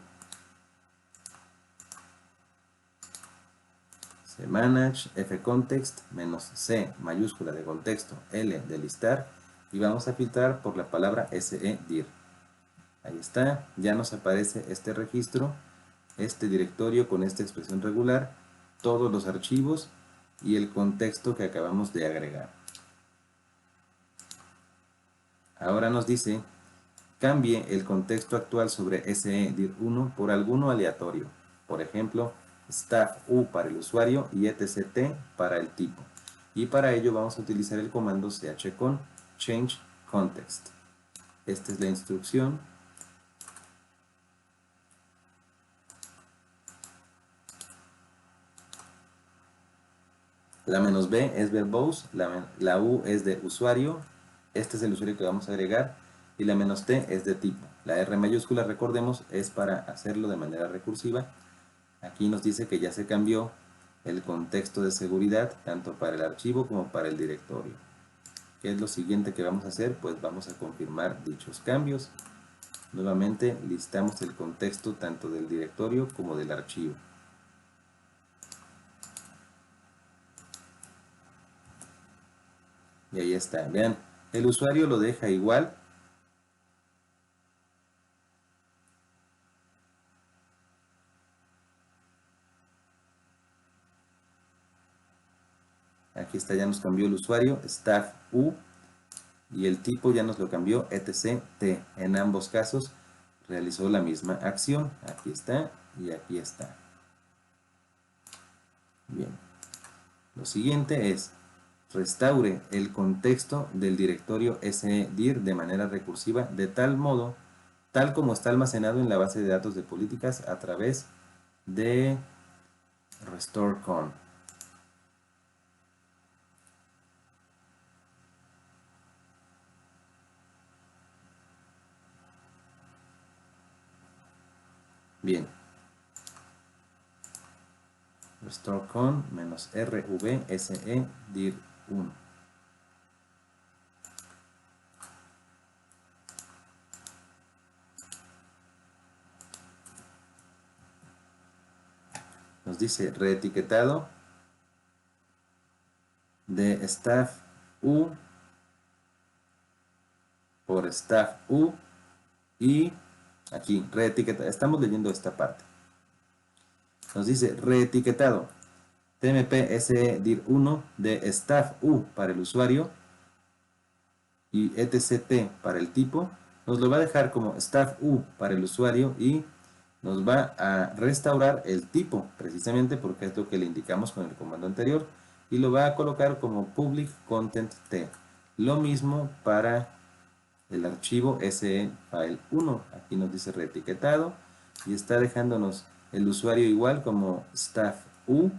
cmanage fcontext -c mayúscula de contexto, L de listar, y vamos a filtrar por la palabra sedir. Ahí está, ya nos aparece este registro, este directorio con esta expresión regular, todos los archivos y el contexto que acabamos de agregar. Ahora nos dice, cambie el contexto actual sobre sedir1 por alguno aleatorio, por ejemplo, staff u para el usuario y etct para el tipo. Y para ello vamos a utilizar el comando chcon change context. Esta es la instrucción. La "-b es verbose, la "u" es de usuario, este es el usuario que vamos a agregar, y la "-t" es de tipo. La R mayúscula, recordemos, es para hacerlo de manera recursiva. Aquí nos dice que ya se cambió el contexto de seguridad, tanto para el archivo como para el directorio. ¿Qué es lo siguiente que vamos a hacer? Pues vamos a confirmar dichos cambios. Nuevamente listamos el contexto tanto del directorio como del archivo. Y ahí está, vean, el usuario lo deja igual. Aquí está, ya nos cambió el usuario, staff u, y el tipo ya nos lo cambió, etc t. En ambos casos realizó la misma acción. Aquí está y aquí está. Bien. Lo siguiente es, restaure el contexto del directorio sedir de manera recursiva de tal modo, tal como está almacenado en la base de datos de políticas a través de restorecon. Bien. restorecon -rv dir1. Nos dice reetiquetado de staff u por staff u, y aquí reetiquetado. Estamos leyendo esta parte. Nos dice reetiquetado tmp sedir1 de staff u para el usuario y etct para el tipo. Nos lo va a dejar como staff u para el usuario y nos va a restaurar el tipo, precisamente porque es lo que le indicamos con el comando anterior, y lo va a colocar como public content t. Lo mismo para el archivo se file 1. Aquí nos dice reetiquetado y está dejándonos el usuario igual como staff u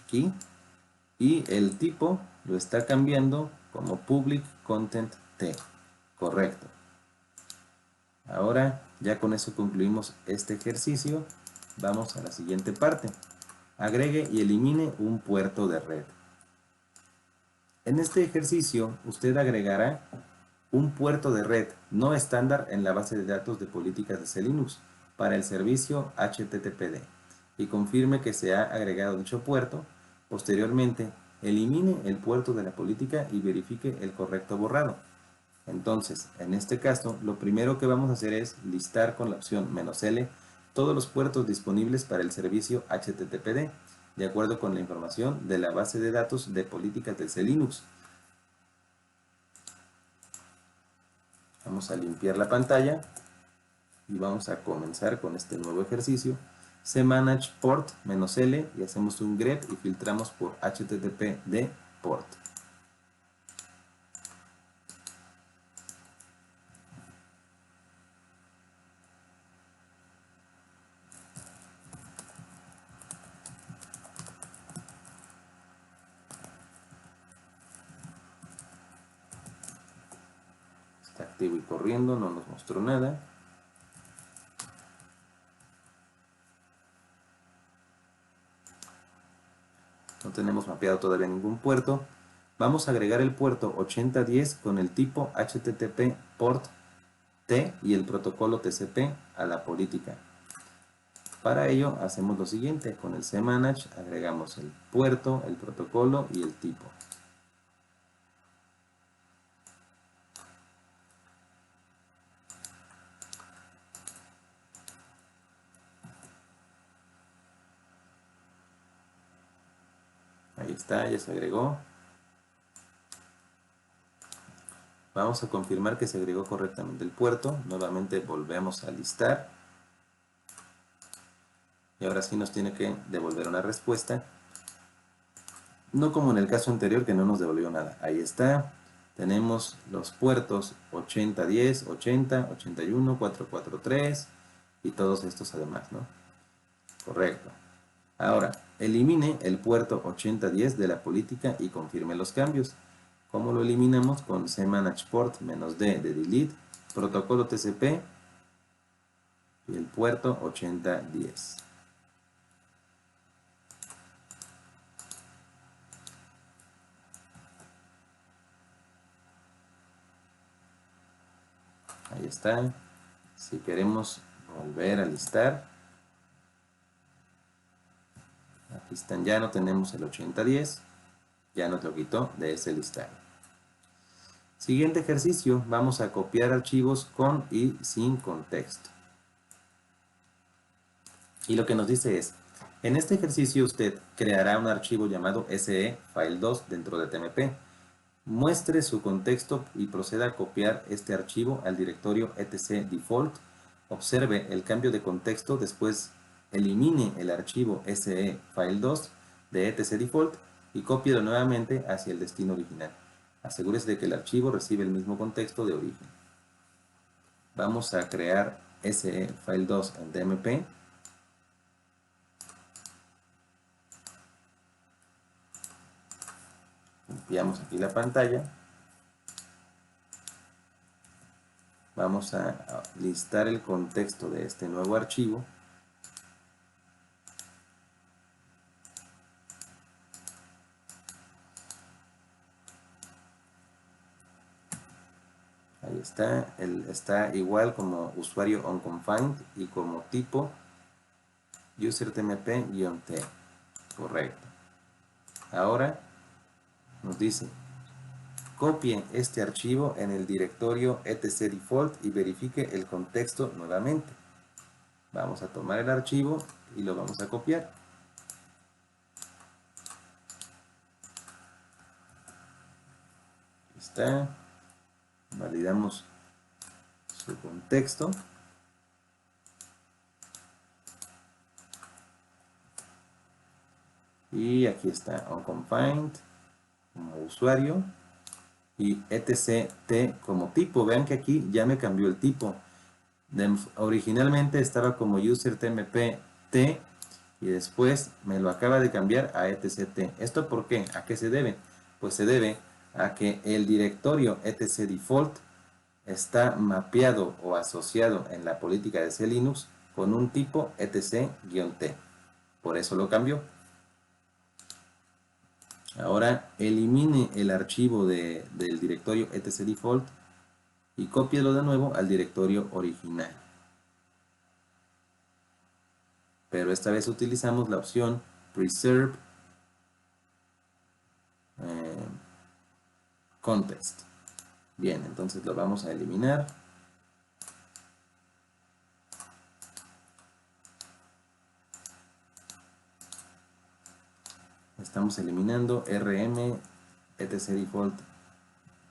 aquí, y el tipo lo está cambiando como public content t. Correcto. Ahora ya con eso concluimos este ejercicio. Vamos a la siguiente parte. Agregue y elimine un puerto de red. En este ejercicio, usted agregará un puerto de red no estándar en la base de datos de políticas de Linux para el servicio HTTPD y confirme que se ha agregado dicho puerto. Posteriormente, elimine el puerto de la política y verifique el correcto borrado. Entonces, en este caso, lo primero que vamos a hacer es listar con la opción "-L" todos los puertos disponibles para el servicio HTTPD, de acuerdo con la información de la base de datos de políticas de Linux. Vamos a limpiar la pantalla y vamos a comenzar con este nuevo ejercicio. cmanage port "-L" y hacemos un grep y filtramos por HTTPD port. Está activo y corriendo, no nos mostró nada. No tenemos mapeado todavía ningún puerto. Vamos a agregar el puerto 8010 con el tipo HTTP port T y el protocolo TCP a la política. Para ello hacemos lo siguiente, con el cmanage agregamos el puerto, el protocolo y el tipo. Ahí está, ya se agregó. Vamos a confirmar que se agregó correctamente el puerto. Nuevamente volvemos a listar. Y ahora sí nos tiene que devolver una respuesta. No como en el caso anterior que no nos devolvió nada. Ahí está. Tenemos los puertos 8010, 80, 81, 443 y todos estos además, ¿no? Correcto. Ahora, elimine el puerto 8010 de la política y confirme los cambios. ¿Cómo lo eliminamos? Con cmanage port "-D de delete, protocolo TCP y el puerto 8010. Ahí está. Si queremos volver a listar, aquí están, ya no tenemos el 8010, ya nos lo quitó de ese listado. Siguiente ejercicio, vamos a copiar archivos con y sin contexto. Y lo que nos dice es, en este ejercicio usted creará un archivo llamado SE file2 dentro de TMP. Muestre su contexto y proceda a copiar este archivo al directorio etc default. Observe el cambio de contexto, después elimine el archivo SE file2 de etc default y cópielo nuevamente hacia el destino original. Asegúrese de que el archivo recibe el mismo contexto de origen. Vamos a crear SE file2 en TMP. Limpiamos aquí la pantalla. Vamos a listar el contexto de este nuevo archivo. Ahí está, está igual como usuario onConfined y como tipo usertmp-t. Correcto. Ahora nos dice, copie este archivo en el directorio etc default y verifique el contexto nuevamente. Vamos a tomar el archivo y lo vamos a copiar. Ahí está. Validamos su contexto. Y aquí está onConfined como usuario y etc-t como tipo. Vean que aquí ya me cambió el tipo. Originalmente estaba como usertmp-t y después me lo acaba de cambiar a etc-t. ¿Esto por qué? ¿A qué se debe? Pues se debe a que el directorio etc default está mapeado o asociado en la política de Linux con un tipo etc-t. Por eso lo cambió. Ahora elimine el archivo del directorio etc default y cópielo de nuevo al directorio original. Pero esta vez utilizamos la opción Preserve Context. Bien, entonces lo vamos a eliminar. Estamos eliminando rm etc default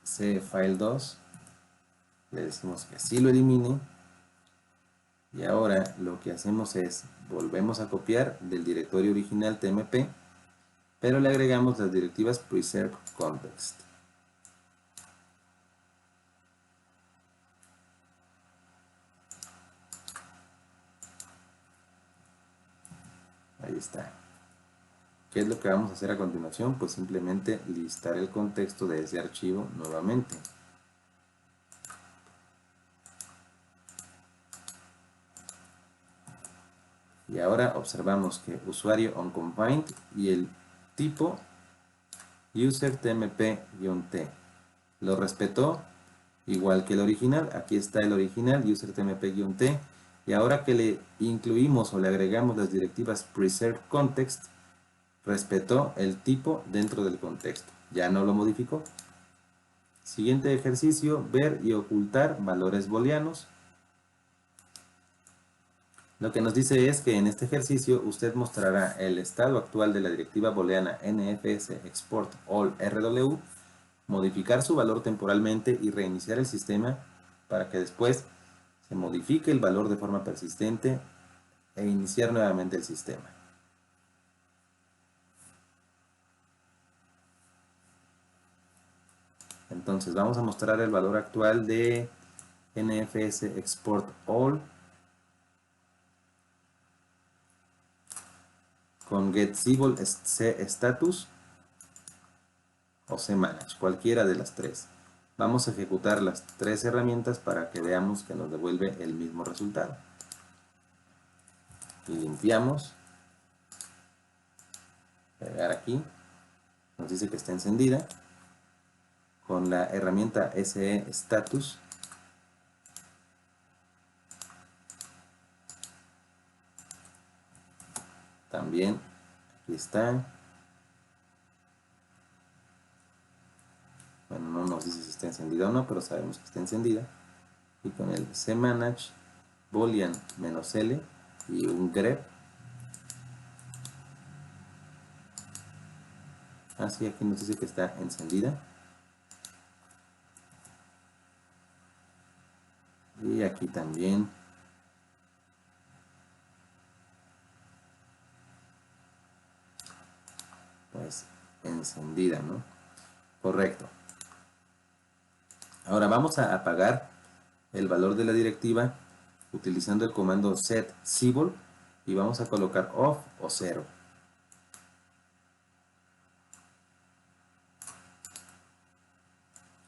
c file 2. Le decimos que sí lo elimine. Y ahora lo que hacemos es, volvemos a copiar del directorio original tmp, pero le agregamos las directivas preserve context. Ahí está. ¿Qué es lo que vamos a hacer a continuación? Pues simplemente listar el contexto de ese archivo nuevamente. Y ahora observamos que usuario onConfined y el tipo usertmp-t lo respetó igual que el original. Aquí está el original usertmp-t, y ahora que le incluimos o le agregamos las directivas preserve context, respetó el tipo dentro del contexto, ya no lo modificó. Siguiente ejercicio, ver y ocultar valores booleanos. Lo que nos dice es que en este ejercicio usted mostrará el estado actual de la directiva booleana nfs export all rw, modificar su valor temporalmente y reiniciar el sistema para que después se modifique el valor de forma persistente e iniciar nuevamente el sistema. Entonces vamos a mostrar el valor actual de nfs export all con getSymbol status o cmanage, cualquiera de las tres. Vamos a ejecutar las tres herramientas para que veamos que nos devuelve el mismo resultado. Y limpiamos, pegar aquí, nos dice que está encendida. Con la herramienta SE status también, aquí está. Bueno, no nos dice si está encendida o no, pero sabemos que está encendida. Y con el cmanage boolean-l y un grep. Así aquí nos dice que está encendida. Y aquí también. Pues encendida, ¿no? Correcto. Ahora vamos a apagar el valor de la directiva utilizando el comando setSymbol y vamos a colocar off o 0.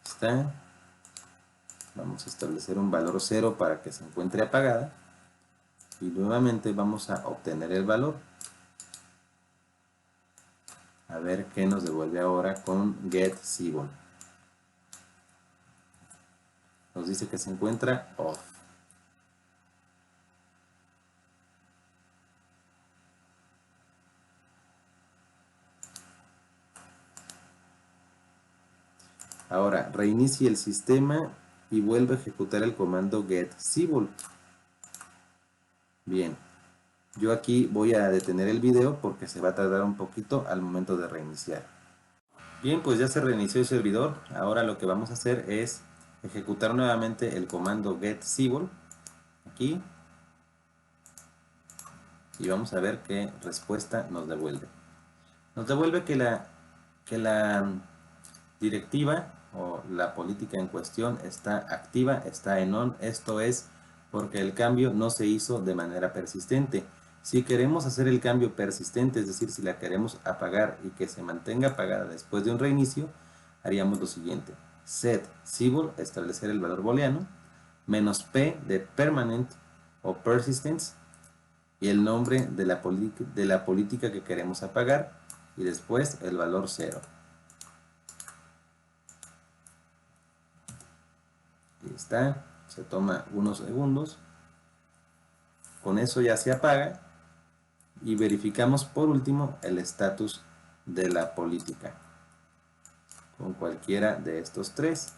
Está. Vamos a establecer un valor 0 para que se encuentre apagada y nuevamente vamos a obtener el valor. A ver qué nos devuelve ahora con getSymbol. Nos dice que se encuentra off. Ahora reinicie el sistema y vuelve a ejecutar el comando getSymbol. Bien, yo aquí voy a detener el video porque se va a tardar un poquito al momento de reiniciar. Bien, pues ya se reinició el servidor. Ahora lo que vamos a hacer es ejecutar nuevamente el comando getSymbol aquí y vamos a ver qué respuesta nos devuelve. Nos devuelve que la directiva o la política en cuestión está activa, está en on. Esto es porque el cambio no se hizo de manera persistente. Si queremos hacer el cambio persistente, es decir, si la queremos apagar y que se mantenga apagada después de un reinicio, haríamos lo siguiente: setSymbol, establecer el valor booleano, menos p de permanent o persistence y el nombre de la política que queremos apagar. y después el valor 0. Ahí está, se toma unos segundos. Con eso ya se apaga y verificamos por último el estatus de la política con cualquiera de estos tres.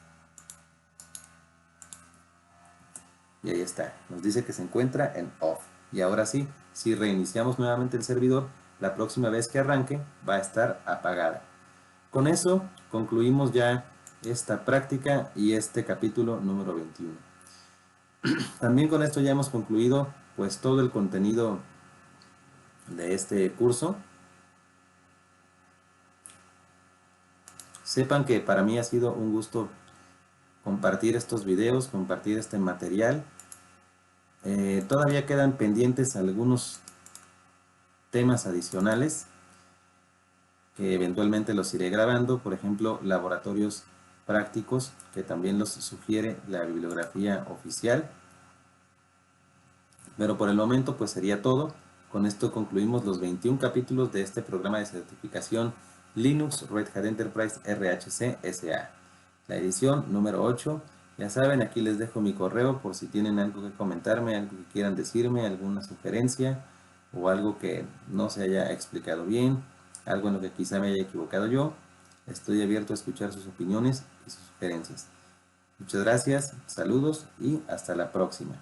Y ahí está, nos dice que se encuentra en off. Y ahora sí, si reiniciamos nuevamente el servidor, la próxima vez que arranque va a estar apagada. Con eso concluimos ya esta práctica y este capítulo número 21. También con esto ya hemos concluido pues todo el contenido de este curso. Sepan que para mí ha sido un gusto compartir estos videos, compartir este material. Todavía quedan pendientes algunos temas adicionales que eventualmente los iré grabando, por ejemplo, laboratorios prácticos, que también los sugiere la bibliografía oficial. Pero por el momento pues sería todo. Con esto concluimos los 21 capítulos de este programa de certificación Linux Red Hat Enterprise RHC SA. La edición número 8. Ya saben, aquí les dejo mi correo por si tienen algo que comentarme, algo que quieran decirme, alguna sugerencia o algo que no se haya explicado bien, algo en lo que quizá me haya equivocado yo. Estoy abierto a escuchar sus opiniones y sus sugerencias. Muchas gracias, saludos y hasta la próxima.